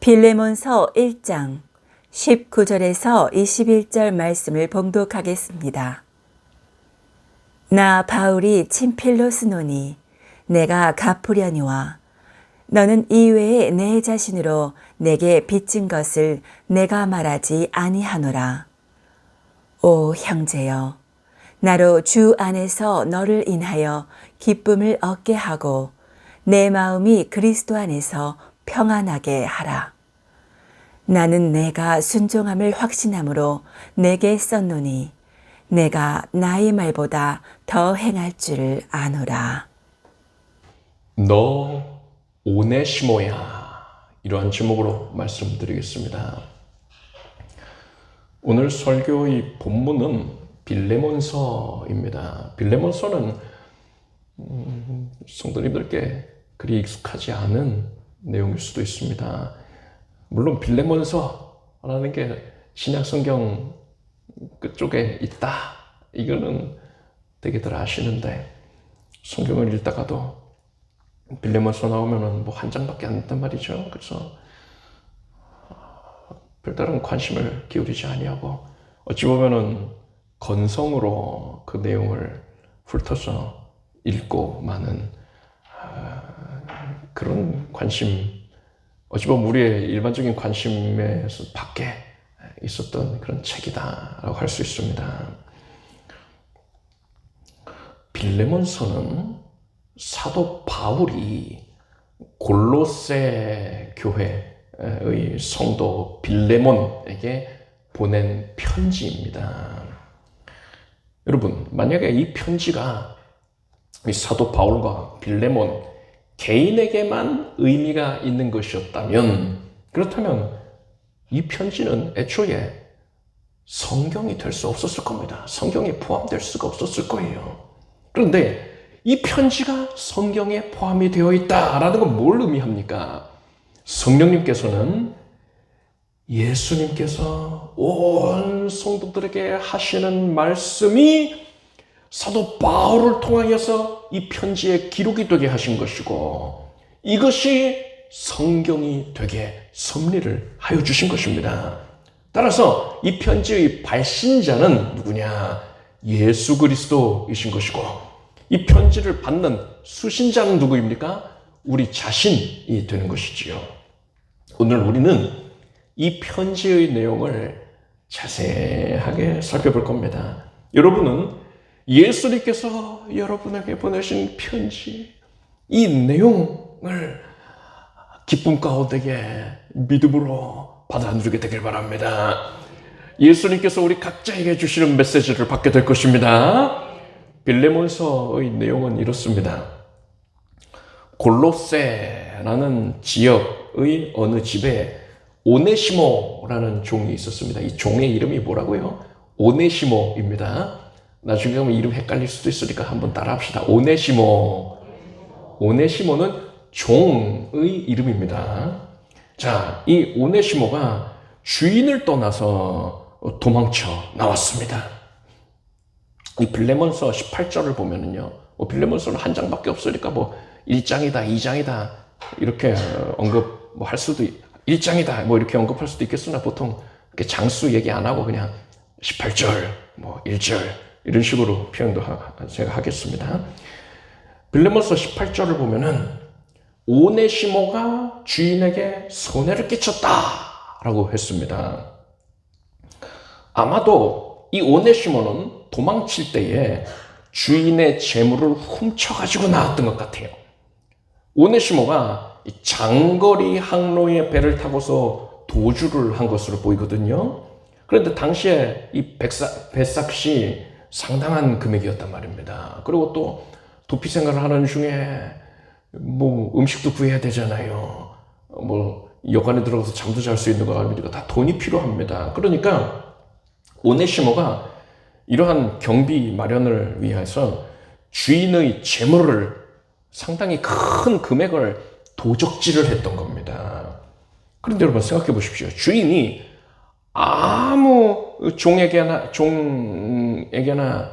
빌레몬서 1장 19절에서 21절 말씀을 봉독하겠습니다. 나 바울이 친필로 쓰노니 내가 갚으려니와 너는 이외에 내 자신으로 내게 빚진 것을 내가 말하지 아니하노라. 오 형제여, 나로 주 안에서 너를 인하여 기쁨을 얻게 하고 내 마음이 그리스도 안에서 평안하게 하라. 나는 내가 순종함을 확신함으로 내게 썼노니 내가 나의 말보다 더 행할 줄 아노라. 너 오네시모야, 이러한 제목으로 말씀드리겠습니다. 오늘 설교의 본문은 빌레몬서입니다. 빌레몬서는 성도님들께 그리 익숙하지 않은 내용일 수도 있습니다. 물론 빌레몬서라는 게 신약성경 그쪽에 있다, 이거는 되게들 아시는데 성경을 읽다가도 빌레몬서 나오면은 뭐 한 장밖에 안 된단 말이죠. 그래서 별다른 관심을 기울이지 아니하고 어찌 보면은 건성으로 그 내용을 훑어서 읽고 마는 그런 관심, 어찌 보면 우리의 일반적인 관심에서 밖에 있었던 그런 책이다라고 할 수 있습니다. 빌레몬서는 사도 바울이 골로새 교회의 성도 빌레몬에게 보낸 편지입니다. 여러분, 만약에 이 편지가 이 사도 바울과 빌레몬 개인에게만 의미가 있는 것이었다면, 그렇다면 이 편지는 애초에 성경이 될 수 없었을 겁니다. 성경에 포함될 수가 없었을 거예요. 그런데 이 편지가 성경에 포함이 되어 있다라는 건 뭘 의미합니까? 성령님께서는 예수님께서 온 성도들에게 하시는 말씀이 사도 바울을 통하여서 이 편지에 기록이 되게 하신 것이고, 이것이 성경이 되게 섭리를 하여 주신 것입니다. 따라서 이 편지의 발신자는 누구냐? 예수 그리스도이신 것이고, 이 편지를 받는 수신자는 누구입니까? 우리 자신이 되는 것이지요. 오늘 우리는 이 편지의 내용을 자세하게 살펴볼 겁니다. 여러분은 예수님께서 여러분에게 보내신 편지, 이 내용을 기쁨 가운데에 믿음으로 받아들이게 되길 바랍니다. 예수님께서 우리 각자에게 주시는 메시지를 받게 될 것입니다. 빌레몬서의 내용은 이렇습니다. 골로새라는 지역의 어느 집에 오네시모라는 종이 있었습니다. 이 종의 이름이 뭐라고요? 오네시모입니다. 나중에 가면 이름 헷갈릴 수도 있으니까 한번 따라 합시다. 오네시모. 오네시모는 종의 이름입니다. 자, 이 오네시모가 주인을 떠나서 도망쳐 나왔습니다. 이 빌레몬서 18절을 보면은요, 빌레몬서는 한 장밖에 없으니까 뭐 1장이다, 2장이다, 이렇게 언급 할 수도, 1장이다, 뭐 이렇게 언급할 수도 있겠으나 보통 이렇게 장수 얘기 안 하고 그냥 18절, 뭐 1절, 이런 식으로 표현도 제가 하겠습니다. 빌레몬서 18절을 보면은 오네시모가 주인에게 손해를 끼쳤다라고 했습니다. 아마도 이 오네시모는 도망칠 때에 주인의 재물을 훔쳐가지고 나왔던 것 같아요. 오네시모가 장거리 항로의 배를 타고서 도주를 한 것으로 보이거든요. 그런데 당시에 이 배삭시 상당한 금액이었단 말입니다. 그리고 또 도피 생활을 하는 중에 뭐 음식도 구해야 되잖아요. 뭐 여관에 들어가서 잠도 잘 수 있는 거 아닙니까? 다 돈이 필요합니다. 그러니까 오네시모가 이러한 경비 마련을 위해서 주인의 재물을, 상당히 큰 금액을 도적질을 했던 겁니다. 그런데 여러분 생각해 보십시오. 주인이 아무 종에게나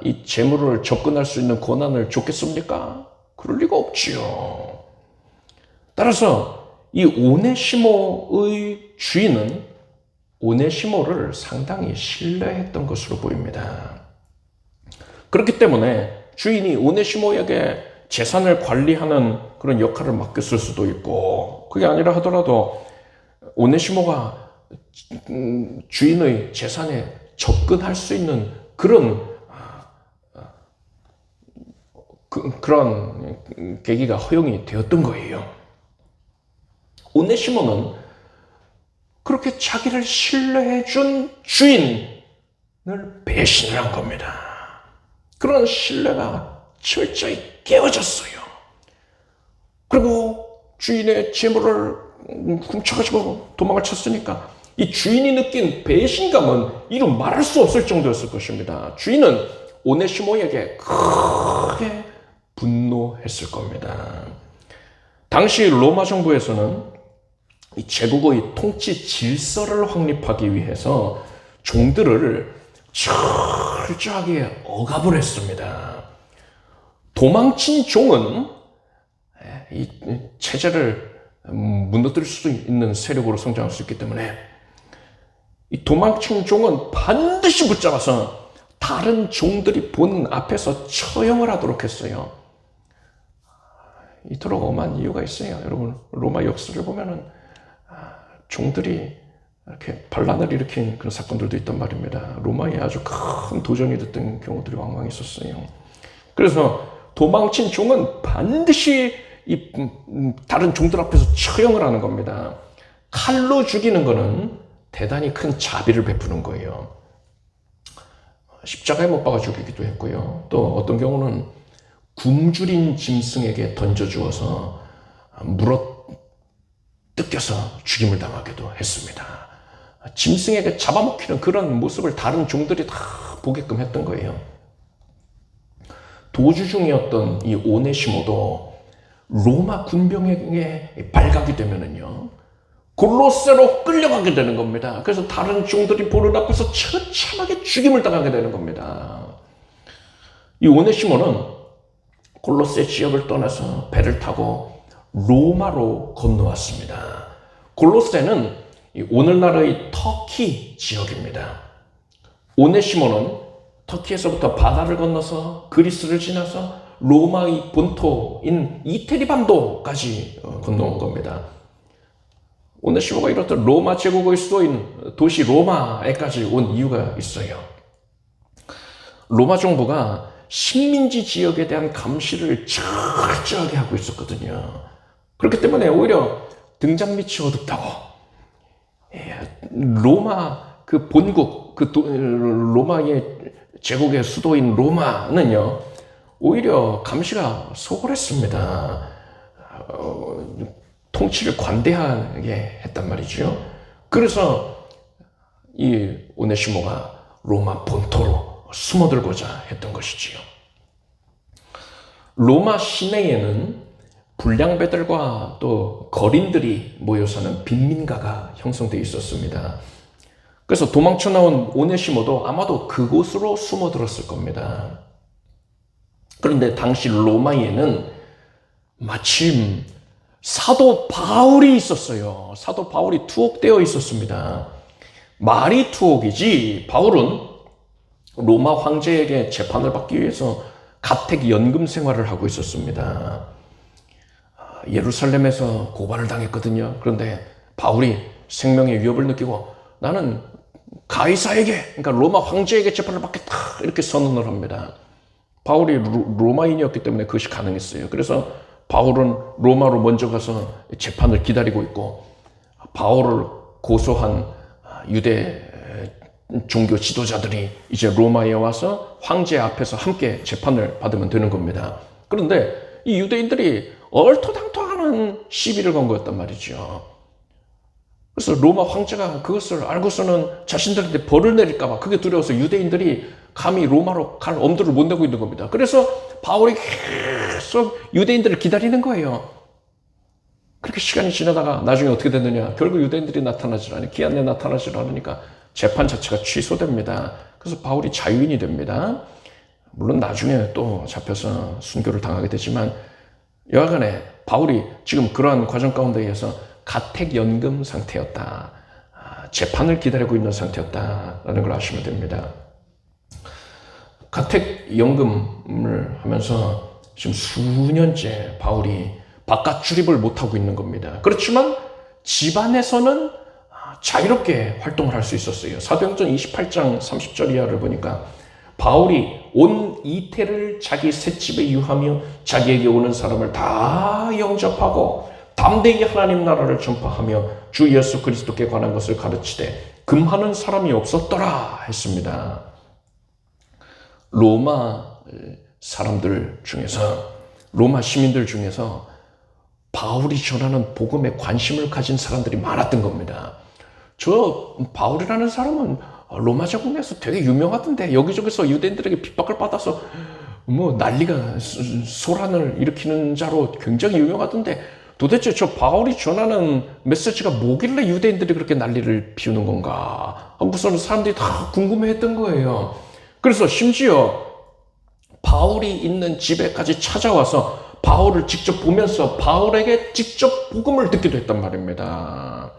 이 재물을 접근할 수 있는 권한을 줬겠습니까? 그럴 리가 없지요. 따라서 이 오네시모의 주인은 오네시모를 상당히 신뢰했던 것으로 보입니다. 그렇기 때문에 주인이 오네시모에게 재산을 관리하는 그런 역할을 맡겼을 수도 있고, 그게 아니라 하더라도 오네시모가 주인의 재산에 접근할 수 있는 그런 계기가 허용이 되었던 거예요. 오네시모는 그렇게 자기를 신뢰해준 주인을 배신을 한 겁니다. 그런 신뢰가 철저히 깨어졌어요. 그리고 주인의 재물을 훔쳐가지고 도망을 쳤으니까 이 주인이 느낀 배신감은 이루 말할 수 없을 정도였을 것입니다. 주인은 오네시모에게 크게 분노했을 겁니다. 당시 로마 정부에서는 이 제국의 통치 질서를 확립하기 위해서 종들을 철저하게 억압을 했습니다. 도망친 종은 이 체제를 무너뜨릴 수도 있는 세력으로 성장할 수 있기 때문에 이 도망친 종은 반드시 붙잡아서 다른 종들이 본 앞에서 처형을 하도록 했어요. 이토록 엄한 이유가 있어요. 여러분, 로마 역사를 보면은 종들이 이렇게 반란을 일으킨 그런 사건들도 있단 말입니다. 로마에 아주 큰 도전이 됐던 경우들이 왕왕 있었어요. 그래서 도망친 종은 반드시 이 다른 종들 앞에서 처형을 하는 겁니다. 칼로 죽이는 거는 대단히 큰 자비를 베푸는 거예요. 십자가에 못 박아 죽이기도 했고요. 또 어떤 경우는 굶주린 짐승에게 던져주어서 물어 뜯겨서 죽임을 당하기도 했습니다. 짐승에게 잡아먹히는 그런 모습을 다른 종들이 다 보게끔 했던 거예요. 도주 중이었던 이 오네시모도 로마 군병에게 발각이 되면은요, 골로새로 끌려가게 되는 겁니다. 그래서 다른 종들이 보는 앞에서 처참하게 죽임을 당하게 되는 겁니다. 이 오네시모는 골로새 지역을 떠나서 배를 타고 로마로 건너왔습니다. 골로새는 오늘날의 터키 지역입니다. 오네시모는 터키에서부터 바다를 건너서 그리스를 지나서 로마의 본토인 이태리 반도까지 건너온 겁니다. 오네시모가 이렇듯 로마 제국의 수도인 도시 로마에까지 온 이유가 있어요. 로마 정부가 식민지 지역에 대한 감시를 철저하게 하고 있었거든요. 그렇기 때문에 오히려 등잔 밑이 어둡다고 로마 그 본국, 로마의 제국의 수도인 로마는요, 오히려 감시가 소홀했습니다. 통치를 관대하게 했단 말이죠. 그래서 이 오네시모가 로마 본토로 숨어들고자 했던 것이지요. 로마 시내에는 불량배들과 또 거린들이 모여 사는 빈민가가 형성되어 있었습니다. 그래서 도망쳐 나온 오네시모도 아마도 그곳으로 숨어들었을 겁니다. 그런데 당시 로마에는 마침 사도 바울이 있었어요. 사도 바울이 투옥되어 있었습니다. 말이 투옥이지 바울은 로마 황제에게 재판을 받기 위해서 가택 연금 생활을 하고 있었습니다. 예루살렘에서 고발을 당했거든요. 그런데 바울이 생명의 위협을 느끼고 나는 가이사에게, 그러니까 로마 황제에게 재판을 받겠다, 이렇게 선언을 합니다. 바울이 로마인이었기 때문에 그것이 가능했어요. 그래서 바울은 로마로 먼저 가서 재판을 기다리고 있고, 바울을 고소한 유대 종교 지도자들이 이제 로마에 와서 황제 앞에서 함께 재판을 받으면 되는 겁니다. 그런데 이 유대인들이 얼토당토하는 시비를 건 거였단 말이죠. 그래서 로마 황제가 그것을 알고서는 자신들한테 벌을 내릴까 봐 그게 두려워서 유대인들이 감히 로마로 갈 엄두를 못 내고 있는 겁니다. 그래서 바울이 계속 유대인들을 기다리는 거예요. 그렇게 시간이 지나다가 나중에 어떻게 됐느냐, 결국 유대인들이 나타나질 않으니, 기한 내에 나타나질 않으니까 재판 자체가 취소됩니다. 그래서 바울이 자유인이 됩니다. 물론 나중에 또 잡혀서 순교를 당하게 되지만, 여하간에 바울이 지금 그러한 과정 가운데에서 가택연금 상태였다. 재판을 기다리고 있는 상태였다라는 걸 아시면 됩니다. 가택연금을 하면서 지금 수년째 바울이 바깥 출입을 못하고 있는 겁니다. 그렇지만 집안에서는 자유롭게 활동을 할 수 있었어요. 사도행전 28장 30절 이하를 보니까 바울이 온 이태를 자기 셋집에 유하며 자기에게 오는 사람을 다 영접하고 담대히 하나님 나라를 전파하며 주 예수 그리스도께 관한 것을 가르치되 금하는 사람이 없었더라 했습니다. 로마 사람들 중에서, 로마 시민들 중에서 바울이 전하는 복음에 관심을 가진 사람들이 많았던 겁니다. 저 바울이라는 사람은 로마 제국에서 되게 유명하던데 여기저기서 유대인들에게 핍박을 받아서 뭐 난리가 소란을 일으키는 자로 굉장히 유명하던데 도대체 저 바울이 전하는 메시지가 뭐길래 유대인들이 그렇게 난리를 피우는 건가 하고서는 사람들이 다 궁금해했던 거예요. 그래서 심지어 바울이 있는 집에까지 찾아와서 바울을 직접 보면서 바울에게 직접 복음을 듣기도 했단 말입니다.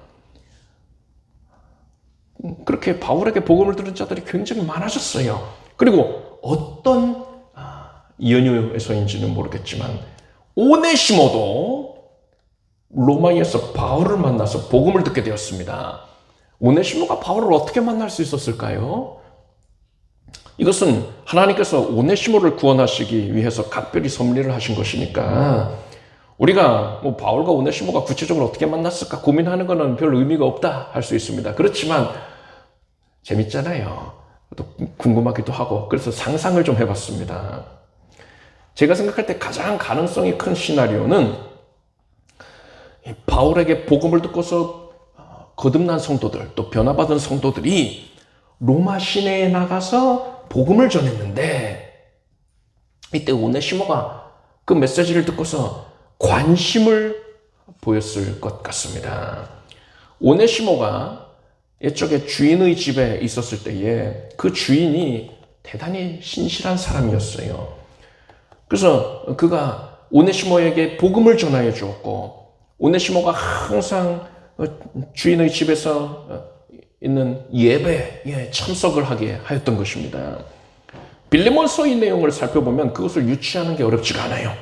그렇게 바울에게 복음을 들은 자들이 굉장히 많아졌어요. 그리고 어떤 연유에서인지는 모르겠지만 오네시모도 로마에서 바울을 만나서 복음을 듣게 되었습니다. 오네시모가 바울을 어떻게 만날 수 있었을까요? 이것은 하나님께서 오네시모를 구원하시기 위해서 각별히 섭리를 하신 것이니까 우리가 뭐 바울과 오네시모가 구체적으로 어떻게 만났을까 고민하는 것은 별 의미가 없다 할 수 있습니다. 그렇지만 재밌잖아요. 또 궁금하기도 하고 그래서 상상을 좀 해봤습니다. 제가 생각할 때 가장 가능성이 큰 시나리오는 바울에게 복음을 듣고서 거듭난 성도들 또 변화받은 성도들이 로마 시내에 나가서 복음을 전했는데 이때 오네시모가 그 메시지를 듣고서 관심을 보였을 것 같습니다. 오네시모가 옛적에 주인의 집에 있었을 때에 그 주인이 대단히 신실한 사람이었어요. 그래서 그가 오네시모에게 복음을 전하여 주었고 오네시모가 항상 주인의 집에서 있는 예배에 참석을 하게 하였던 것입니다. 빌레몬서의 내용을 살펴보면 그것을 유추하는 게 어렵지가 않아요.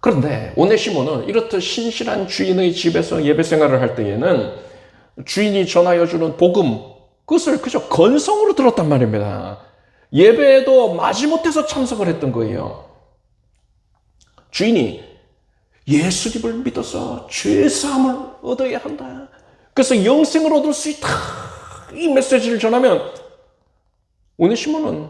그런데 오네시모는 이렇듯 신실한 주인의 집에서 예배 생활을 할 때에는 주인이 전하여 주는 복음, 그것을 그저 건성으로 들었단 말입니다. 예배에도 마지못해서 참석을 했던 거예요. 주인이 예수님을 믿어서 죄사함을 얻어야 한다. 그래서 영생을 얻을 수 있다. 이 메시지를 전하면 오네시모는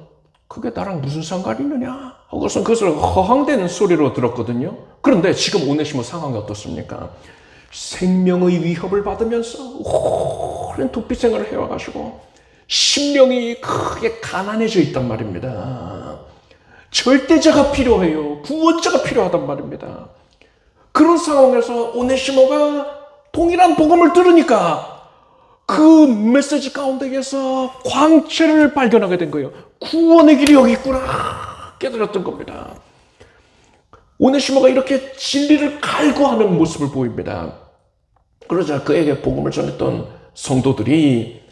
그게 나랑 무슨 상관이 있느냐 하고서 그것을 허황된 소리로 들었거든요. 그런데 지금 오네시모 상황이 어떻습니까? 생명의 위협을 받으면서 오랜 도피 생활을 해와가지고 심령이 크게 가난해져 있단 말입니다. 절대자가 필요해요. 구원자가 필요하단 말입니다. 그런 상황에서 오네시모가 동일한 복음을 들으니까 그 메시지 가운데에서 광채를 발견하게 된 거예요. 구원의 길이 여기 있구나 깨달았던 겁니다. 오네시모가 이렇게 진리를 갈구하는 모습을 보입니다. 그러자 그에게 복음을 전했던 성도들이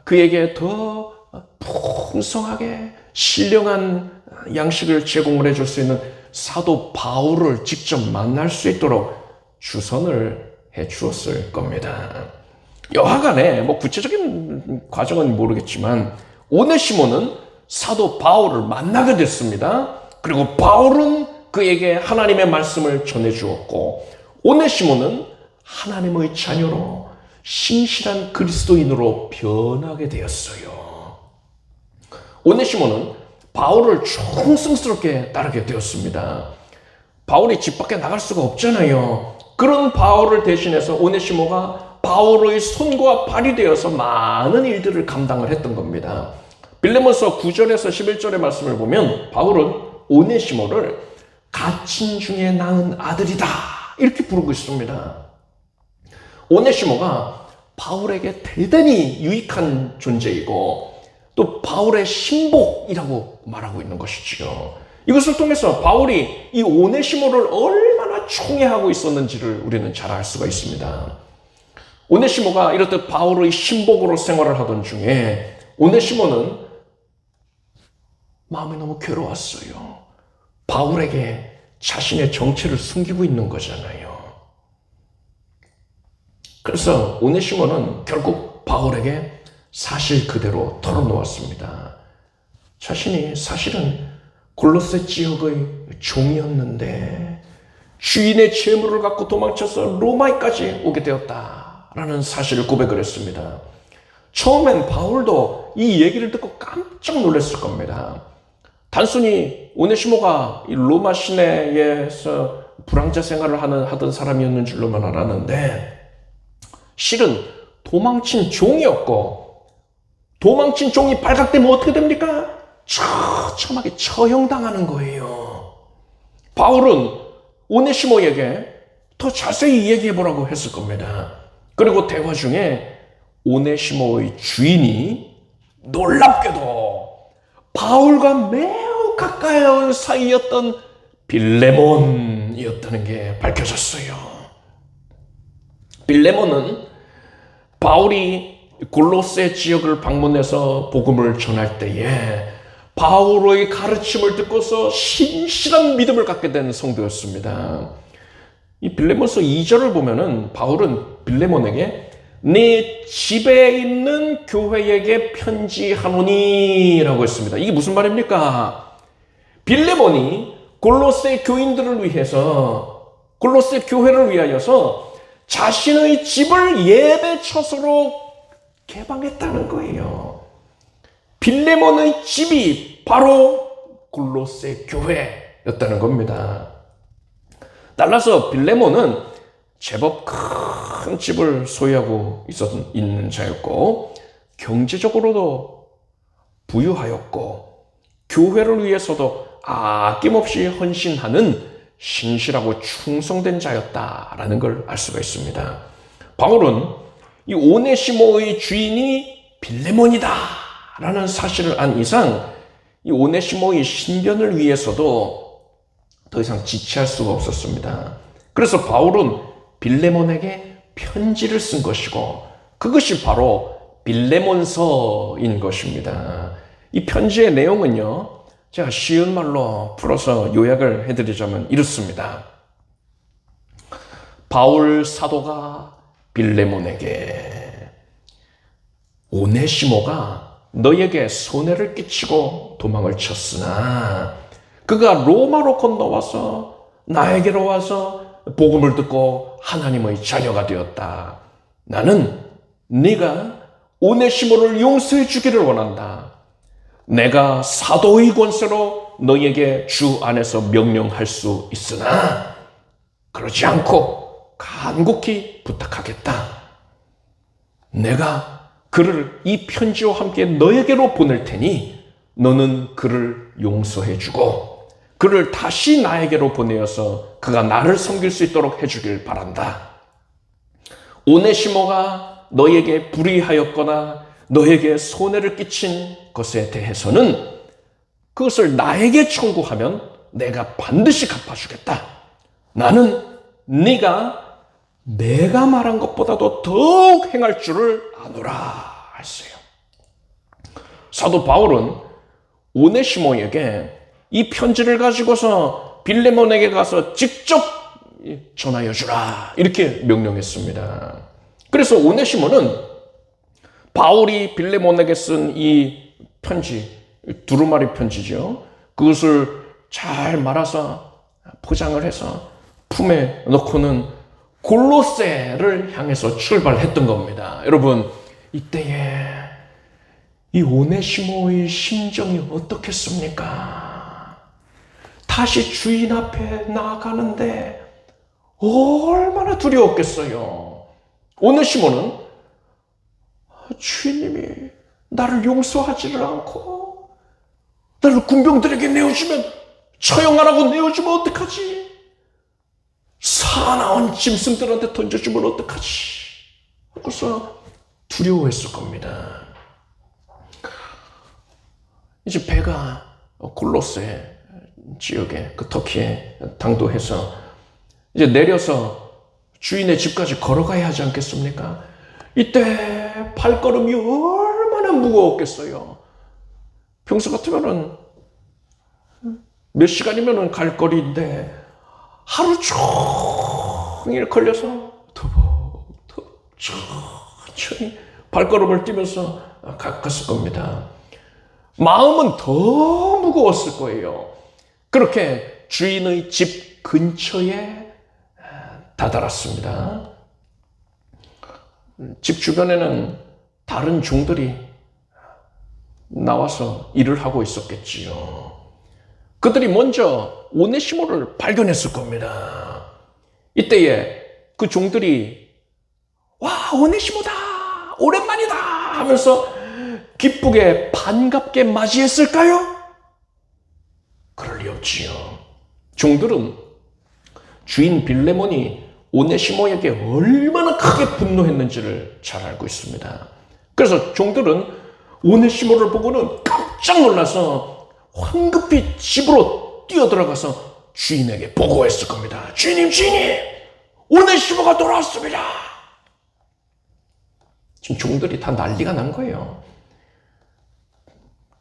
그에게 더 풍성하게 신령한 양식을 제공을 해줄 수 있는 사도 바울을 직접 만날 수 있도록 주선을 해 주었을 겁니다. 여하간에 뭐 구체적인 과정은 모르겠지만 오네시모는 사도 바울을 만나게 됐습니다. 그리고 바울은 그에게 하나님의 말씀을 전해 주었고 오네시모는 하나님의 자녀로 신실한 그리스도인으로 변하게 되었어요. 오네시모는 바울을 충성스럽게 따르게 되었습니다. 바울이 집 밖에 나갈 수가 없잖아요. 그런 바울을 대신해서 오네시모가 바울의 손과 발이 되어서 많은 일들을 감당을 했던 겁니다. 빌레몬서 9절에서 11절의 말씀을 보면 바울은 오네시모를 갇힌 중에 낳은 아들이다 이렇게 부르고 있습니다. 오네시모가 바울에게 대단히 유익한 존재이고 또 바울의 신복이라고 말하고 있는 것이죠. 이것을 통해서 바울이 이 오네시모를 얼마나 총애하고 있었는지를 우리는 잘 알 수가 있습니다. 오네시모가 이렇듯 바울의 신복으로 생활을 하던 중에 오네시모는 마음이 너무 괴로웠어요. 바울에게 자신의 정체를 숨기고 있는 거잖아요. 그래서 오네시모는 결국 바울에게 사실 그대로 털어놓았습니다. 자신이 사실은 골로새 지역의 종이었는데 주인의 재물을 갖고 도망쳐서 로마에까지 오게 되었다라는 사실을 고백을 했습니다. 처음엔 바울도 이 얘기를 듣고 깜짝 놀랐을 겁니다. 단순히 오네시모가 이 로마 시내에서 불황자 생활을 하던 사람이었는 줄로만 알았는데 실은 도망친 종이었고 도망친 종이 발각되면 어떻게 됩니까? 처참하게 처형당하는 거예요. 바울은 오네시모에게 더 자세히 얘기해보라고 했을 겁니다. 그리고 대화 중에 오네시모의 주인이 놀랍게도 바울과 매우 가까운 사이였던 빌레몬이었다는 게 밝혀졌어요. 빌레몬은 바울이 골로새 지역을 방문해서 복음을 전할 때에 바울의 가르침을 듣고서 신실한 믿음을 갖게 된 성도였습니다. 이 빌레몬서 2절을 보면은 바울은 빌레몬에게 네 집에 있는 교회에게 편지하노니 라고 했습니다. 이게 무슨 말입니까? 빌레몬이 골로새 교인들을 위해서 골로새 교회를 위하여서 자신의 집을 예배 처소로 개방했다는 거예요. 빌레몬의 집이 바로 골로새 교회였다는 겁니다. 따라서 빌레몬은 제법 큰 집을 소유하고 있는 자였고 경제적으로도 부유하였고 교회를 위해서도 아낌없이 헌신하는 신실하고 충성된 자였다라는 걸 알 수가 있습니다. 바울은 이 오네시모의 주인이 빌레몬이다 라는 사실을 안 이상 이 오네시모의 신변을 위해서도 더 이상 지체할 수가 없었습니다. 그래서 바울은 빌레몬에게 편지를 쓴 것이고 그것이 바로 빌레몬서인 것입니다. 이 편지의 내용은요, 제가 쉬운 말로 풀어서 요약을 해드리자면 이렇습니다. 바울 사도가 빌레몬에게 오네시모가 너에게 손해를 끼치고 도망을 쳤으나 그가 로마로 건너와서 나에게로 와서 복음을 듣고 하나님의 자녀가 되었다. 나는 네가 오네시모를 용서해 주기를 원한다. 내가 사도의 권세로 너에게 주 안에서 명령할 수 있으나 그러지 않고 간곡히 부탁하겠다. 내가 그를 이 편지와 함께 너에게로 보낼 테니 너는 그를 용서해 주고 그를 다시 나에게로 보내어서 그가 나를 섬길 수 있도록 해주길 바란다. 오네시모가 너에게 불의하였거나 너에게 손해를 끼친 것에 대해서는 그것을 나에게 청구하면 내가 반드시 갚아주겠다. 나는 네가 내가 말한 것보다도 더욱 행할 줄을 아노라 했어요. 사도 바울은 오네시모에게 이 편지를 가지고서 빌레몬에게 가서 직접 전하여 주라 이렇게 명령했습니다. 그래서 오네시모는 바울이 빌레몬에게 쓴 이 편지, 두루마리 편지죠. 그것을 잘 말아서 포장을 해서 품에 넣고는 골로새를 향해서 출발했던 겁니다. 여러분, 이때에 이 오네시모의 심정이 어떻겠습니까? 다시 주인 앞에 나아가는데 얼마나 두려웠겠어요. 오네시모는 주인님이 나를 용서하지를 않고 나를 군병들에게 내어주면 처형하라고 내어주면 어떡하지? 사나운 짐승들한테 던져주면 어떡하지? 하고서 두려워했을 겁니다. 이제 배가 골로새 지역에 그 터키에 당도해서 이제 내려서 주인의 집까지 걸어가야 하지 않겠습니까? 이때 발걸음이 얼마나 무거웠겠어요. 평소 같으면은 몇 시간이면은 갈 거리인데 하루 종일 걸려서 터벅터벅 천천히 발걸음을 뛰면서 갔을 겁니다. 마음은 더 무거웠을 거예요. 그렇게 주인의 집 근처에 다다랐습니다. 집 주변에는 다른 종들이 나와서 일을 하고 있었겠지요. 그들이 먼저 오네시모를 발견했을 겁니다. 이때에 그 종들이 와, 오네시모다! 오랜만이다! 하면서 기쁘게 반갑게 맞이했을까요? 그럴 리 없지요. 종들은 주인 빌레몬이 오네시모에게 얼마나 크게 분노했는지를 잘 알고 있습니다. 그래서 종들은 오네시모를 보고는 깜짝 놀라서 황급히 집으로 뛰어들어가서 주인에게 보고했을 겁니다. 주인님, 오네시모가 돌아왔습니다. 지금 종들이 다 난리가 난 거예요.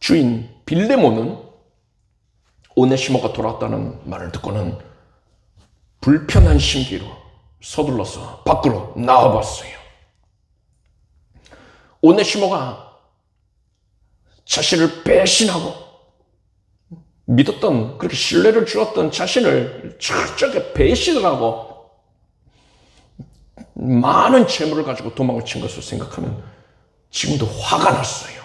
주인 빌레몬은 오네시모가 돌아왔다는 말을 듣고는 불편한 심기로 서둘러서 밖으로 나와봤어요. 오네시모가 자신을 배신하고 믿었던, 그렇게 신뢰를 주었던 자신을 철저하게 배신을 하고 많은 재물을 가지고 도망을 친 것을 생각하면 지금도 화가 났어요.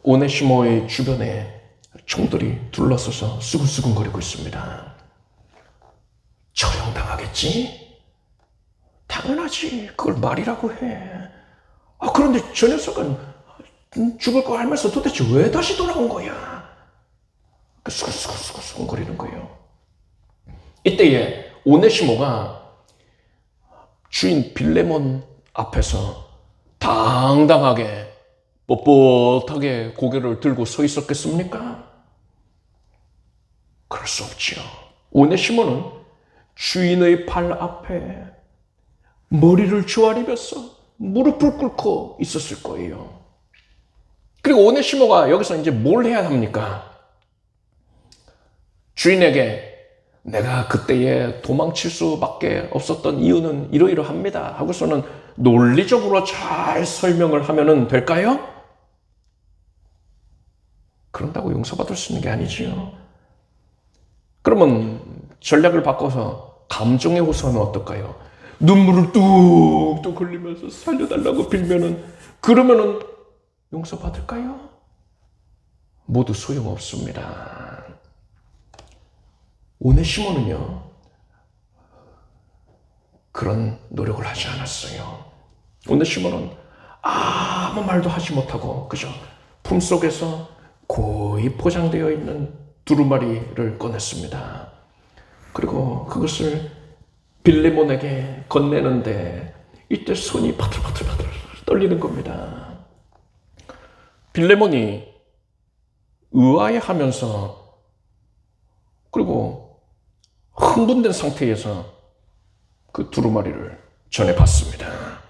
오네시모의 주변에 총들이 둘러서서 수근수근거리고 있습니다. 처형당하겠지? 당연하지. 그걸 말이라고 해. 그런데 저 녀석은 죽을 거 알면서 도대체 왜 다시 돌아온 거야? 수근수근거리는 거예요. 이때에 오네시모가 주인 빌레몬 앞에서 당당하게 뻣뻣하게 고개를 들고 서 있었겠습니까? 그럴 수 없지요. 오네시모는 주인의 발 앞에 머리를 조아리면서 무릎을 꿇고 있었을 거예요. 그리고 오네시모가 여기서 이제 뭘 해야 합니까? 주인에게 내가 그때에 도망칠 수밖에 없었던 이유는 이러이러합니다 하고서는 논리적으로 잘 설명을 하면 될까요? 그런다고 용서받을 수 있는 게 아니지요. 그러면 전략을 바꿔서 감정에 호소하면 어떨까요? 눈물을 뚝뚝 흘리면서 살려달라고 빌면은, 그러면은 용서받을까요? 모두 소용없습니다. 오네시모는요, 그런 노력을 하지 않았어요. 오네시모는 아무 말도 하지 못하고 그저 품속에서 고이 포장되어 있는 두루마리를 꺼냈습니다. 그리고 그것을 빌레몬에게 건네는데 이때 손이 바들바들 떨리는 겁니다. 빌레몬이 의아해하면서 그리고 흥분된 상태에서 그 두루마리를 전해봤습니다.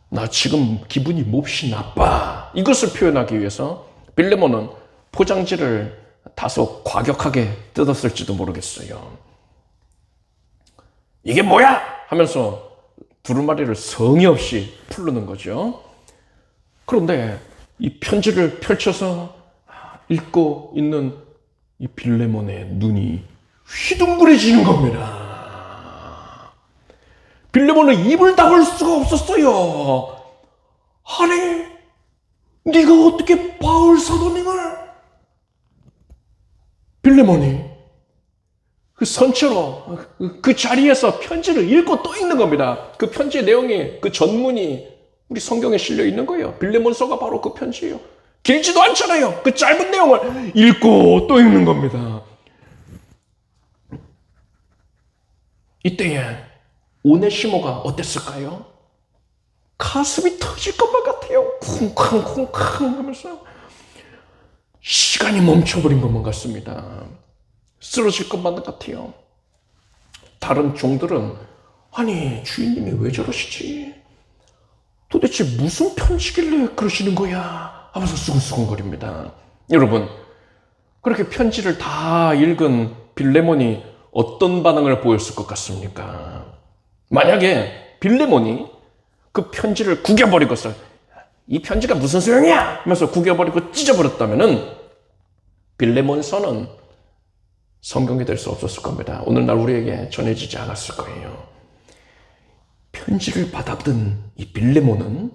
나 지금 기분이 몹시 나빠. 이것을 표현하기 위해서 빌레몬은 포장지를 다소 과격하게 뜯었을지도 모르겠어요. 이게 뭐야? 하면서 두루마리를 성의 없이 풀르는 거죠. 그런데 이 편지를 펼쳐서 읽고 있는 이 빌레몬의 눈이 휘둥그레지는 겁니다. 빌레몬은 입을 닫을 수가 없었어요. 아니, 네가 어떻게 바울 사도님을? 빌레몬이 그 선처로 그 자리에서 편지를 읽고 또 읽는 겁니다. 그 편지의 내용이, 그 전문이 우리 성경에 실려 있는 거예요. 빌레몬서가 바로 그 편지예요. 길지도 않잖아요. 그 짧은 내용을 읽고 또 읽는 겁니다. 이때에 오네시모가 어땠을까요? 가슴이 터질 것만 같아요. 쿵쾅쿵쾅 하면서 시간이 멈춰버린 것만 같습니다. 쓰러질 것만 같아요. 다른 종들은 아니 주인님이 왜 저러시지? 도대체 무슨 편지길래 그러시는 거야? 하면서 수근수근거립니다. 여러분, 그렇게 편지를 다 읽은 빌레몬이 어떤 반응을 보였을 것 같습니까? 만약에 빌레몬이 그 편지를 구겨버리고서 이 편지가 무슨 소용이야? 하면서 구겨버리고 찢어버렸다면은 빌레몬서는 성경이 될 수 없었을 겁니다. 오늘날 우리에게 전해지지 않았을 거예요. 편지를 받아든 이 빌레몬은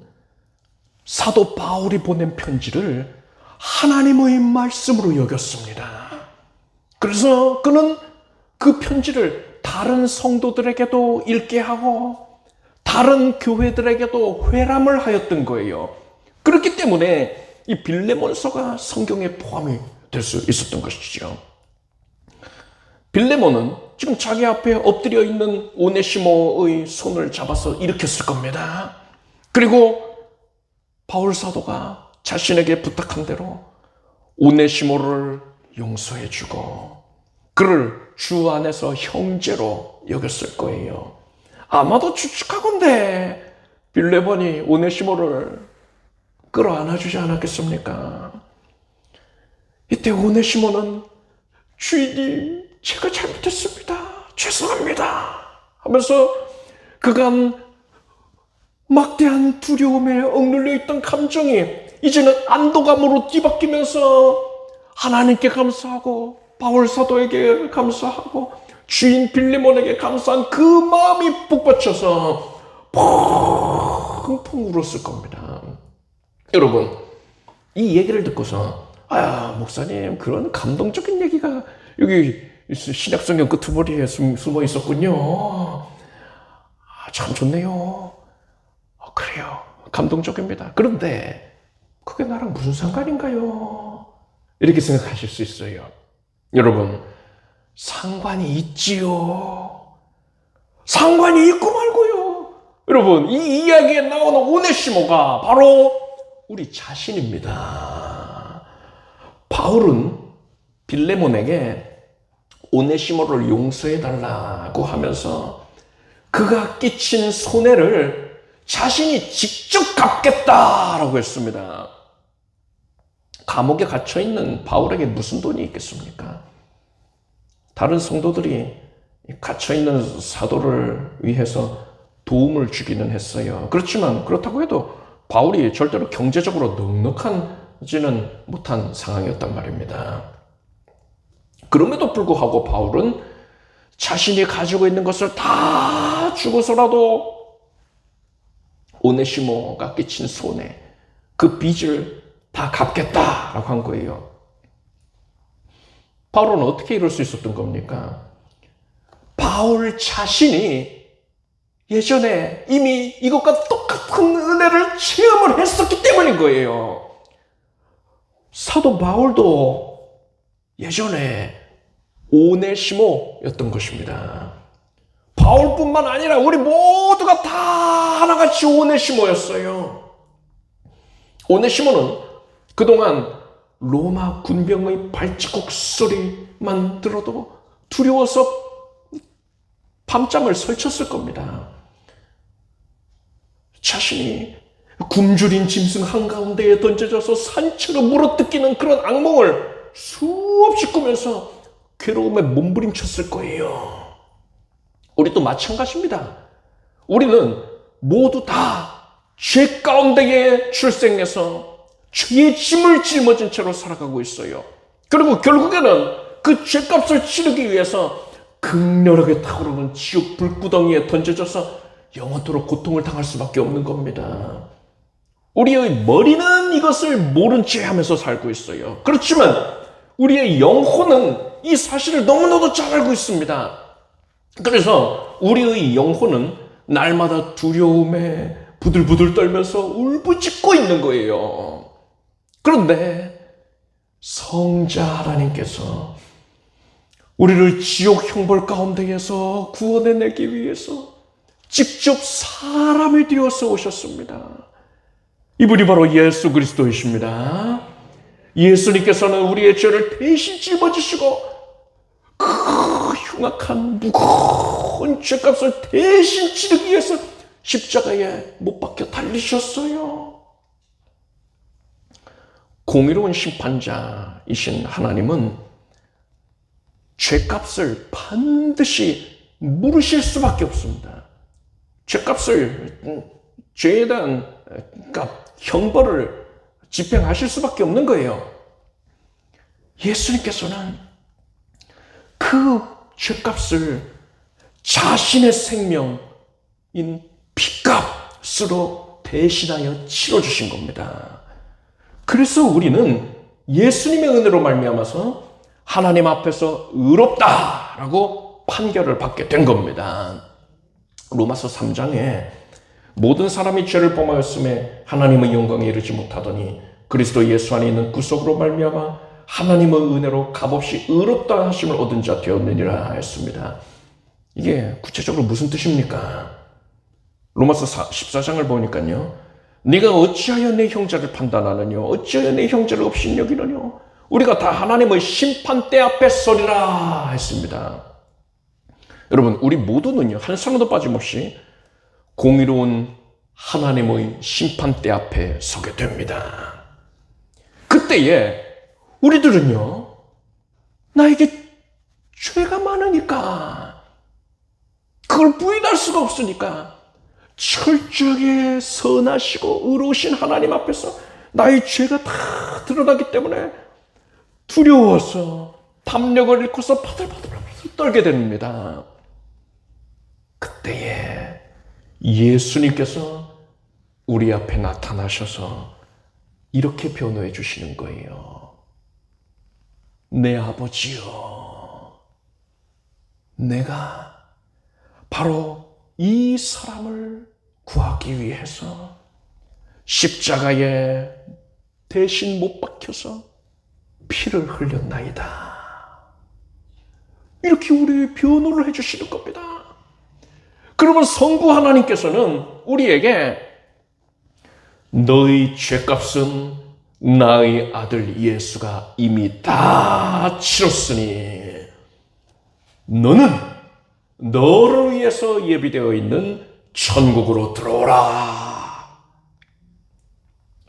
사도 바울이 보낸 편지를 하나님의 말씀으로 여겼습니다. 그래서 그는 그 편지를 다른 성도들에게도 읽게 하고 다른 교회들에게도 회람을 하였던 거예요. 그렇기 때문에 이 빌레몬서가 성경에 포함이 될 수 있었던 것이죠. 빌레몬은 지금 자기 앞에 엎드려 있는 오네시모의 손을 잡아서 일으켰을 겁니다. 그리고 바울 사도가 자신에게 부탁한 대로 오네시모를 용서해주고 그를 주 안에서 형제로 여겼을 거예요. 아마도 추측하건대 빌레몬이 오네시모를 끌어안아주지 않았겠습니까? 이때 오네시모는 주인님, 제가 잘못했습니다. 죄송합니다. 하면서 그간 막대한 두려움에 억눌려 있던 감정이 이제는 안도감으로 뒤바뀌면서 하나님께 감사하고 바울 사도에게 감사하고 주인 빌레몬에게 감사한 그 마음이 북받쳐서 펑펑 울었을 겁니다. 여러분, 이 얘기를 듣고서 목사님 그런 감동적인 얘기가 여기 신약성경 끄트머리에 숨어 있었군요. 참 좋네요. 그래요. 감동적입니다. 그런데 그게 나랑 무슨 상관인가요? 이렇게 생각하실 수 있어요. 여러분, 상관이 있지요. 상관이 있고 말고요. 여러분, 이 이야기에 나오는 오네시모가 바로 우리 자신입니다. 바울은 빌레몬에게 오네시모를 용서해달라고 하면서 그가 끼친 손해를 자신이 직접 갚겠다라고 했습니다. 감옥에 갇혀있는 바울에게 무슨 돈이 있겠습니까? 다른 성도들이 갇혀있는 사도를 위해서 도움을 주기는 했어요. 그렇지만 그렇다고 해도 바울이 절대로 경제적으로 넉넉하지는 못한 상황이었단 말입니다. 그럼에도 불구하고 바울은 자신이 가지고 있는 것을 다 주고서라도 오네시모가 끼친 손해, 그 빚을 다 갚겠다라고 한 거예요. 바울은 어떻게 이럴 수 있었던 겁니까? 바울 자신이 예전에 이미 이것과 똑같은 은혜를 체험을 했었기 때문인 거예요. 사도 바울도 예전에 오네시모였던 것입니다. 바울뿐만 아니라 우리 모두가 다 하나같이 오네시모였어요. 오네시모는 그동안 로마 군병의 발자국 소리만 들어도 두려워서 밤잠을 설쳤을 겁니다. 자신이 굶주린 짐승 한가운데에 던져져서 산채로 물어뜯기는 그런 악몽을 수없이 꾸면서 괴로움에 몸부림쳤을 거예요. 우리도 마찬가지입니다. 우리는 모두 다 죄 가운데에 출생해서 죄의 짐을 짊어진 채로 살아가고 있어요. 그리고 결국에는 그 죄값을 치르기 위해서 극렬하게 타오르는 지옥 불구덩이에 던져져서 영원토록 고통을 당할 수밖에 없는 겁니다. 우리의 머리는 이것을 모른 채 하면서 살고 있어요. 그렇지만 우리의 영혼은 이 사실을 너무나도 잘 알고 있습니다. 그래서 우리의 영혼은 날마다 두려움에 부들부들 떨면서 울부짖고 있는 거예요. 그런데 성자 하나님께서 우리를 지옥 형벌 가운데에서 구원해내기 위해서 직접 사람이 되어서 오셨습니다. 이분이 바로 예수 그리스도이십니다. 예수님께서는 우리의 죄를 대신 짊어지시고 그 흉악한 무거운 죄값을 대신 치르기 위해서 십자가에 못 박혀 달리셨어요. 공의로운 심판자이신 하나님은 죄값을 반드시 물으실 수밖에 없습니다. 죄값을, 죄에 대한 형벌을 집행하실 수밖에 없는 거예요. 예수님께서는 그 죄값을 자신의 생명인 피값으로 대신하여 치러주신 겁니다. 그래서 우리는 예수님의 은혜로 말미암아서 하나님 앞에서 의롭다라고 판결을 받게 된 겁니다. 로마서 3장에 모든 사람이 죄를 범하였음에 하나님의 영광에 이르지 못하더니 그리스도 예수 안에 있는 구속으로 말미암아 하나님의 은혜로 값없이 의롭다 하심을 얻은 자 되었느니라 했습니다. 이게 구체적으로 무슨 뜻입니까? 로마서 14장을 보니까요. 네가 어찌하여 내 형제를 판단하느냐? 어찌하여 내 형제를 업신여기느냐? 우리가 다 하나님의 심판대 앞에 서리라 했습니다. 여러분, 우리 모두는요, 한 사람도 빠짐없이 공의로운 하나님의 심판대 앞에 서게 됩니다. 그때에 우리들은요, 나에게 죄가 많으니까, 그걸 부인할 수가 없으니까, 철저하게 선하시고 의로우신 하나님 앞에서 나의 죄가 다 드러나기 때문에 두려워서 담력을 잃고서 바들바들 떨게 됩니다. 그때에 예수님께서 우리 앞에 나타나셔서 이렇게 변호해 주시는 거예요. 내 아버지여, 내가 바로 이 사람을 구하기 위해서 십자가에 대신 못 박혀서 피를 흘렸나이다. 이렇게 우리 변호를 해주시는 겁니다. 그러면 성부 하나님께서는 우리에게 너의 죄값은 나의 아들 예수가 이미 다 치렀으니 너는 너를 위해서 예비되어 있는 천국으로 들어오라.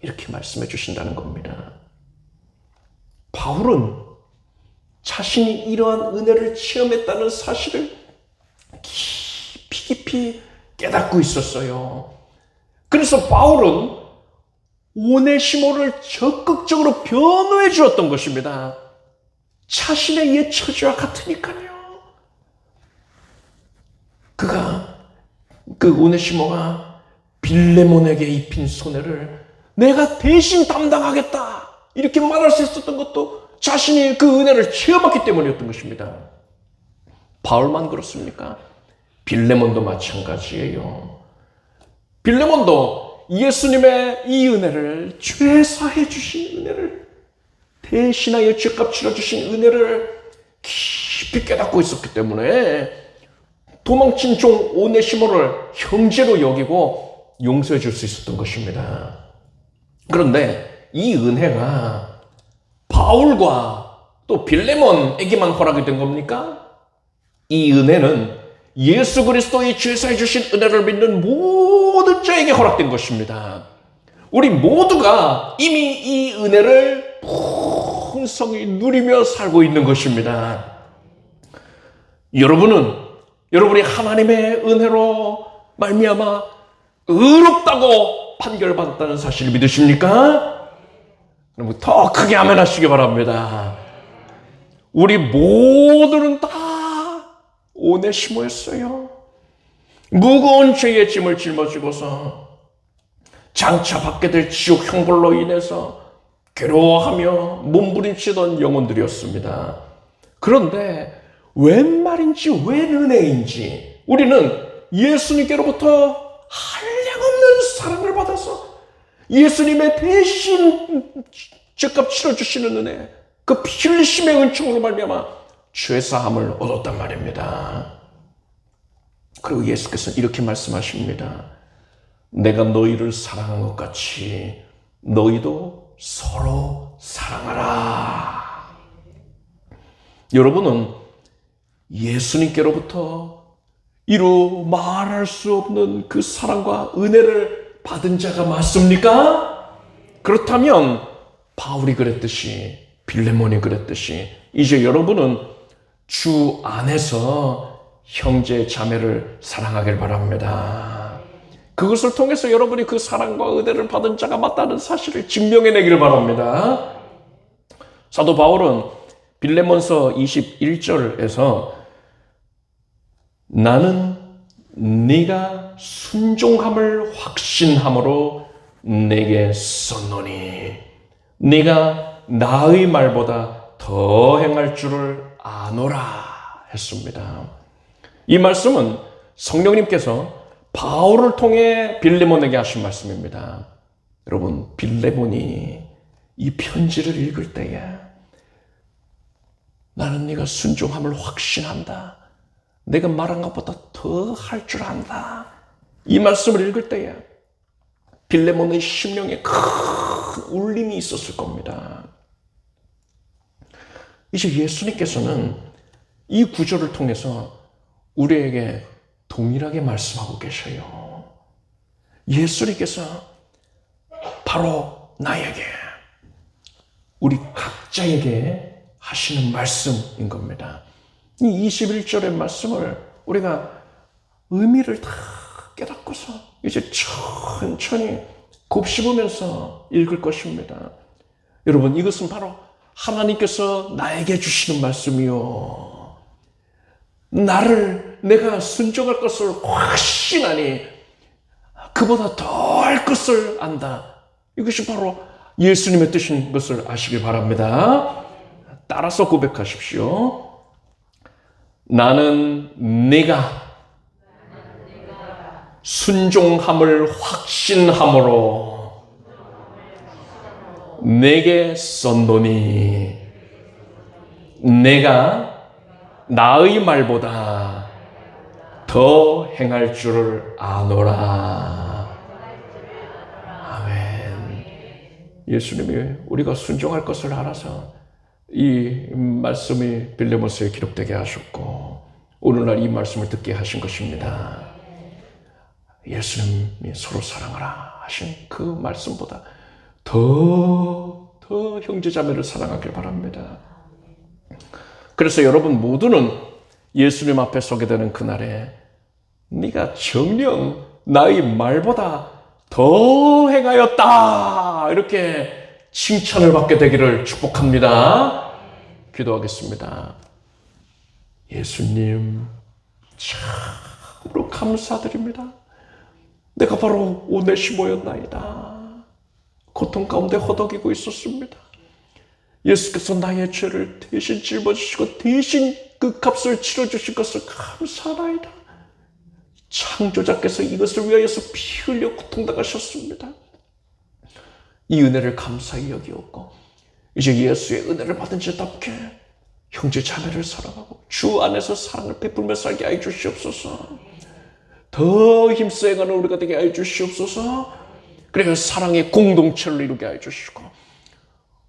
이렇게 말씀해 주신다는 겁니다. 바울은 자신이 이러한 은혜를 체험했다는 사실을 깊이 깨닫고 있었어요. 그래서 바울은 오네시모를 적극적으로 변호해 주었던 것입니다. 자신의 옛 처지와 같으니까요. 그 오네시모가 빌레몬에게 입힌 손해를 내가 대신 담당하겠다 이렇게 말할 수 있었던 것도 자신이 그 은혜를 체험했기 때문이었던 것입니다. 바울만 그렇습니까? 빌레몬도 마찬가지예요. 빌레몬도 예수님의 이 은혜를, 죄 사해 주신 은혜를, 대신하여 죄값 치러주신 은혜를 깊이 깨닫고 있었기 때문에 도망친 종 오네시모를 형제로 여기고 용서해 줄 수 있었던 것입니다. 그런데 이 은혜가 바울과 또 빌레몬에게만 허락이 된 겁니까? 이 은혜는 예수 그리스도의 죄사해 주신 은혜를 믿는 모든 자에게 허락된 것입니다. 우리 모두가 이미 이 은혜를 풍성히 누리며 살고 있는 것입니다. 여러분이 하나님의 은혜로 말미암아 의롭다고 판결받았다는 사실을 믿으십니까? 그럼 더 크게 아멘하시기 바랍니다. 우리 모두는 다 오네시모였어요. 무거운 죄의 짐을 짊어지고서 장차 받게 될 지옥 형벌로 인해서 괴로워하며 몸부림치던 영혼들이었습니다. 그런데 웬 말인지 웬 은혜인지 우리는 예수님께로부터 한량없는 사랑을 받아서 예수님의 대신 죄값 치러주시는 은혜, 그 피 흘리심의 은총으로 말미암아 죄사함을 얻었단 말입니다. 그리고 예수께서는 이렇게 말씀하십니다. 내가 너희를 사랑한 것 같이 너희도 서로 사랑하라. 여러분은 예수님께로부터 이루 말할 수 없는 그 사랑과 은혜를 받은 자가 맞습니까? 그렇다면 바울이 그랬듯이, 빌레몬이 그랬듯이 이제 여러분은 주 안에서 형제 자매를 사랑하길 바랍니다. 그것을 통해서 여러분이 그 사랑과 은혜를 받은 자가 맞다는 사실을 증명해내기를 바랍니다. 사도 바울은 빌레몬서 21절에서 나는 네가 순종함을 확신함으로 내게 썼노니 네가 나의 말보다 더 행할 줄을 아노라 했습니다. 이 말씀은 성령님께서 바울을 통해 빌레몬에게 하신 말씀입니다. 여러분, 빌레몬이 이 편지를 읽을 때에 나는 네가 순종함을 확신한다. 내가 말한 것보다 더 할 줄 안다. 이 말씀을 읽을 때에 빌레몬의 심령에 큰 울림이 있었을 겁니다. 이제 예수님께서는 이 구절을 통해서 우리에게 동일하게 말씀하고 계셔요. 예수님께서 바로 나에게, 우리 각자에게 하시는 말씀인 겁니다. 이 21절의 말씀을 우리가 의미를 다 깨닫고서 이제 천천히 곱씹으면서 읽을 것입니다. 여러분, 이것은 바로 하나님께서 나에게 주시는 말씀이요. 나를 내가 순종할 것을 확신하니 그보다 더 할 것을 안다. 이것이 바로 예수님의 뜻인 것을 아시길 바랍니다. 따라서 고백하십시오. 나는 네가 순종함을 확신함으로 내게 썼노니 내가 나의 말보다 더 행할 줄을 아노라. 아멘. 예수님이 우리가 순종할 것을 알아서 이 말씀이 빌레몬서에 기록되게 하셨고 오늘날 이 말씀을 듣게 하신 것입니다. 예수님이 서로 사랑하라 하신 그 말씀보다 더 형제자매를 사랑하길 바랍니다. 그래서 여러분 모두는 예수님 앞에 서게 되는 그날에 네가 정녕 나의 말보다 더 행하였다 이렇게 칭찬을 받게 되기를 축복합니다. 기도하겠습니다. 예수님 참으로 감사드립니다. 내가 바로 오네시모였나이다. 고통 가운데 허덕이고 있었습니다. 예수께서 나의 죄를 대신 짊어지시고 대신 그 값을 치러주신 것을 감사하나이다. 창조자께서 이것을 위하여서 피 흘려 고통당하셨습니다. 이 은혜를 감사히 여기었고 이제 예수의 은혜를 받은 자답게 형제 자매를 사랑하고 주 안에서 사랑을 베풀며 살게 하여 주시옵소서. 더 힘써 행하는 우리가 되게 하여 주시옵소서. 그래야 사랑의 공동체를 이루게 하여 주시고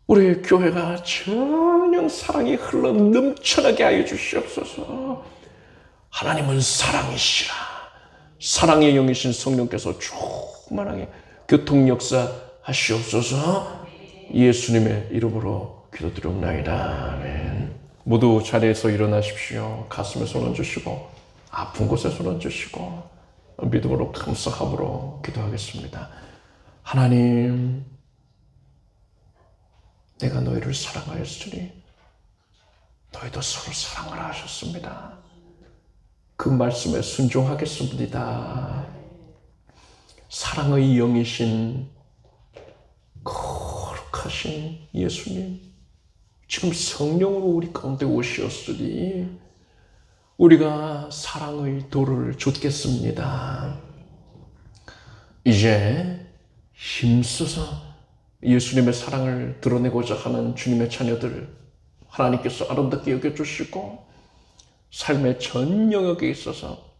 우리의 교회가 전혀 사랑이 흘러 넘쳐나게 하여 주시옵소서. 하나님은 사랑이시라. 사랑의 영이신 성령께서 충만하게 교통 역사 하시옵소서. 예수님의 이름으로 기도드리옵나이다. 아멘. 모두 자리에서 일어나십시오. 가슴에 손 얹으시고 아픈 곳에 손 얹으시고 믿음으로 감사함으로 기도하겠습니다. 하나님, 내가 너희를 사랑하였으니 너희도 서로 사랑하라 하셨습니다. 그 말씀에 순종하겠습니다. 사랑의 영이신 거룩하신 예수님, 지금 성령으로 우리 가운데 오시었으니 우리가 사랑의 도를 좇겠습니다. 이제 힘써서 예수님의 사랑을 드러내고자 하는 주님의 자녀들 하나님께서 아름답게 여겨주시고 삶의 전 영역에 있어서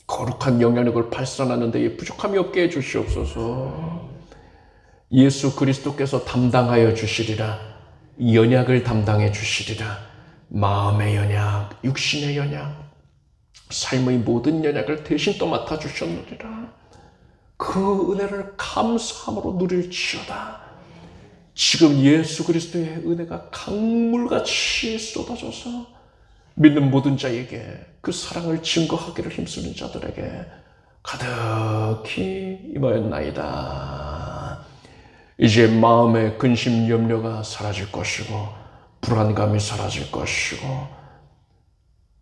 거룩한 영향력을 발산하는 데에 부족함이 없게 해주시옵소서. 예수 그리스도께서 담당하여 주시리라. 연약을 담당해 주시리라. 마음의 연약, 육신의 연약, 삶의 모든 연약을 대신 또 맡아주셨느니라. 그 은혜를 감사함으로 누릴지어다. 지금 예수 그리스도의 은혜가 강물같이 쏟아져서 믿는 모든 자에게 그 사랑을 증거하기를 힘쓰는 자들에게 가득히 임하였나이다. 이제 마음의 근심 염려가 사라질 것이고 불안감이 사라질 것이고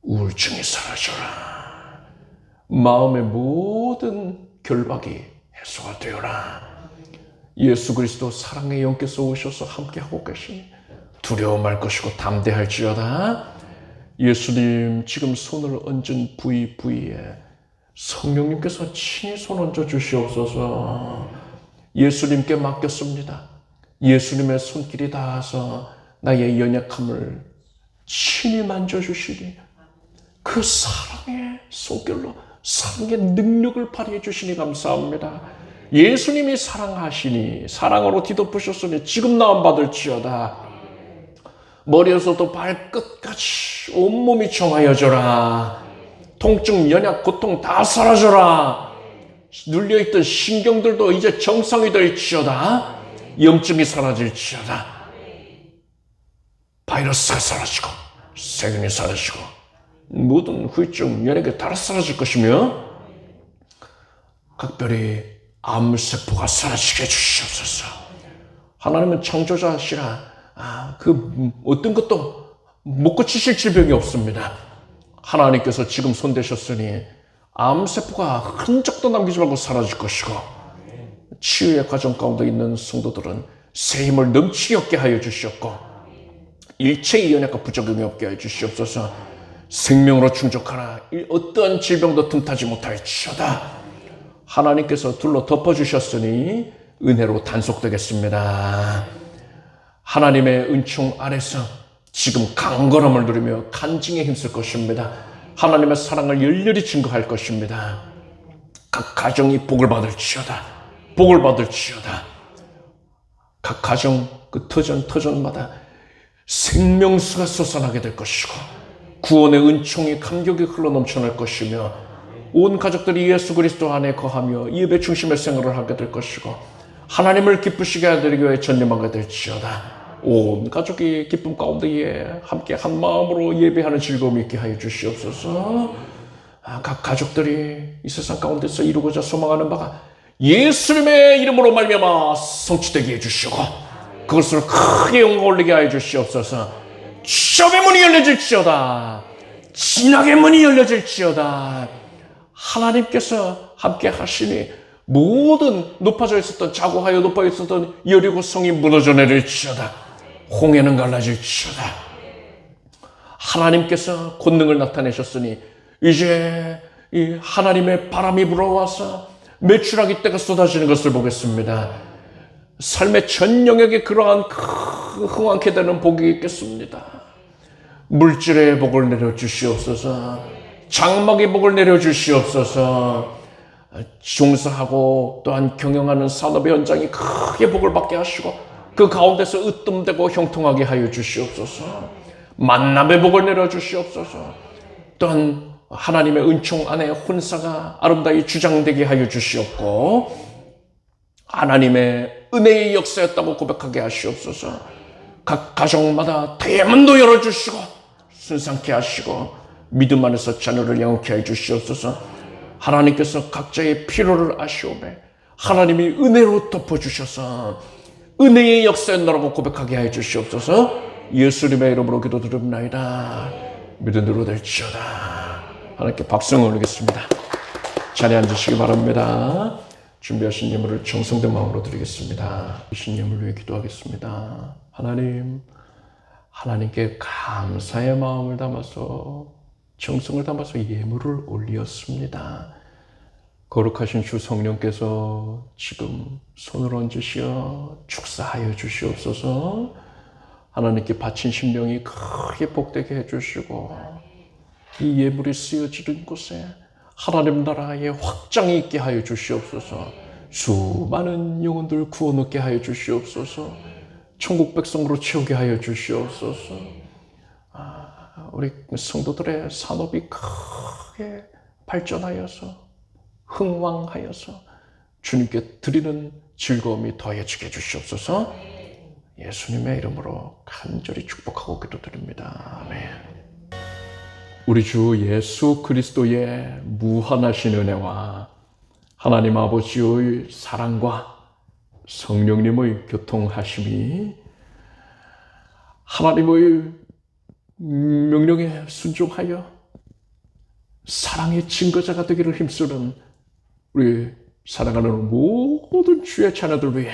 우울증이 사라져라. 마음의 모든 결박이 해소가 되어라. 예수 그리스도 사랑의 영께서 오셔서 함께하고 계시니 두려움할 것이고 담대할지어다. 예수님 지금 손을 얹은 부위에 성령님께서 친히 손 얹어 주시옵소서. 예수님께 맡겼습니다. 예수님의 손길이 닿아서 나의 연약함을 친히 만져주시니 그 사랑의 손길로 사랑의 능력을 발휘해 주시니 감사합니다. 예수님이 사랑하시니 사랑으로 뒤덮으셨으니 지금 나음 받을지어다. 머리에서도 발끝까지 온몸이 정하여져라. 통증, 연약, 고통 다 사라져라. 눌려있던 신경들도 이제 정상이 될지어다. 염증이 사라질지어다. 바이러스가 사라지고 세균이 사라지고 모든 후유증, 연약이 다 사라질 것이며 각별히 암세포가 사라지게 해주시옵소서. 하나님은 창조자시라 어떤 것도 못 고치실 질병이 없습니다. 하나님께서 지금 손대셨으니 암세포가 흔적도 남기지 말고 사라질 것이고 치유의 과정 가운데 있는 성도들은 새 힘을 넘치게 얻게 하여 주시옵고 일체의 연약과 부작용이 없게 하여 주시옵소서. 생명으로 충족하라. 어떠한 질병도 틈타지 못할지어다. 하나님께서 둘러 덮어주셨으니 은혜로 단속되겠습니다. 하나님의 은총 아래서 지금 강건함을 누리며 간증에 힘쓸 것입니다. 하나님의 사랑을 열렬히 증거할 것입니다. 각 가정이 복을 받을지어다. 복을 받을지어다. 각 가정 그 터전마다 생명수가 솟아나게 될 것이고 구원의 은총이 감격이 흘러넘쳐날 것이며 온 가족들이 예수 그리스도 안에 거하며 예배 중심의 생활을 하게 될 것이고 하나님을 기쁘시게 하기 위해 전념하게 될지어다. 온 가족이 기쁨 가운데에 함께 한 마음으로 예배하는 즐거움이 있게 하여 주시옵소서. 각 가족들이 이 세상 가운데서 이루고자 소망하는 바가 예수님의 이름으로 말미암아 성취되게 해주시고 그것을 크게 영광 올리게 하여 주시옵소서. 취업의 문이 열려질지어다. 진학의 문이 열려질지어다. 하나님께서 함께 하시니 모든 높아져 있었던 자고하여 높아 있었던 여리고 성이 무너져 내릴지어다. 홍해는 갈라질지어다. 하나님께서 권능을 나타내셨으니 이제 이 하나님의 바람이 불어와서 매출하기 때가 쏟아지는 것을 보겠습니다. 삶의 전 영역에 그러한 흥왕케 되는 복이 있겠습니다. 물질의 복을 내려주시옵소서. 장막의 복을 내려주시옵소서. 종사하고 또한 경영하는 산업의 현장이 크게 복을 받게 하시고 그 가운데서 으뜸되고 형통하게 하여 주시옵소서. 만남의 복을 내려주시옵소서. 또한 하나님의 은총 안에 혼사가 아름다이 주장되게 하여 주시옵고 하나님의 은혜의 역사였다고 고백하게 하시옵소서. 각 가정마다 대문도 열어주시고 순상케 하시고 믿음 안에서 자녀를 양육케 하여 주시옵소서. 하나님께서 각자의 필요를 아시오매 하나님이 은혜로 덮어주셔서 은혜의 역사였나라고 고백하게 하여 주시옵소서. 예수님의 이름으로 기도드립나이다. 믿음 대로 될지어다. 하나님께 박수를 올리겠습니다. 자리에 앉으시기 바랍니다. 준비하신 예물을 정성된 마음으로 드리겠습니다. 주신 예물 위해 기도하겠습니다. 하나님께 감사의 마음을 담아서 정성을 담아서 예물을 올리었습니다. 거룩하신 주 성령께서 지금 손을 얹으시어 축사하여 주시옵소서. 하나님께 바친 심령이 크게 복되게 해주시고 이 예물이 쓰여지는 곳에 하나님 나라의 확장이 있게 하여 주시옵소서. 수많은 영혼들 구원 얻게 하여 주시옵소서. 천국 백성으로 채우게 하여 주시옵소서. 우리 성도들의 산업이 크게 발전하여서 흥왕하여서 주님께 드리는 즐거움이 더해지게 해주시옵소서. 예수님의 이름으로 간절히 축복하고 기도드립니다. 아멘. 우리 주 예수 그리스도의 무한하신 은혜와 하나님 아버지의 사랑과 성령님의 교통하심이 하나님의 명령에 순종하여 사랑의 증거자가 되기를 힘쓰는 우리 사랑하는 모든 주의 자녀들 위해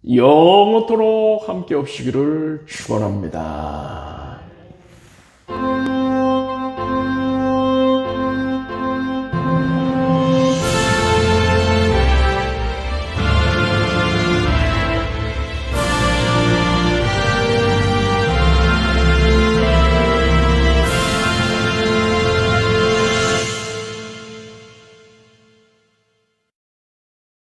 영원토록 함께 없시기를 축원합니다.